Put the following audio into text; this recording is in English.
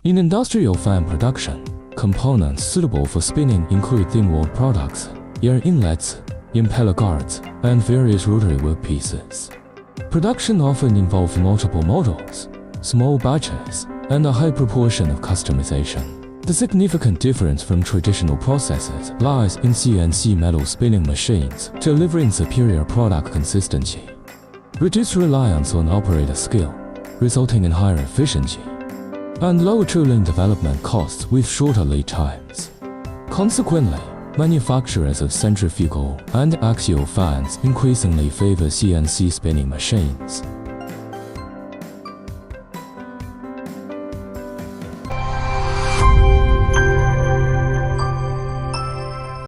In industrial fan production, components suitable for spinning include thin-walled products, air inlets, impeller guards, and various rotary workpieces. Production often involves multiple models, small batches, and a high proportion of customization. The significant difference from traditional processes lies in CNC metal spinning machines delivering superior product consistency, reduced reliance on operator skill, resulting in higher efficiency, and lower tooling development costs with shorter lead times. Consequently, manufacturers of centrifugal and axial fans increasingly favor CNC spinning machines.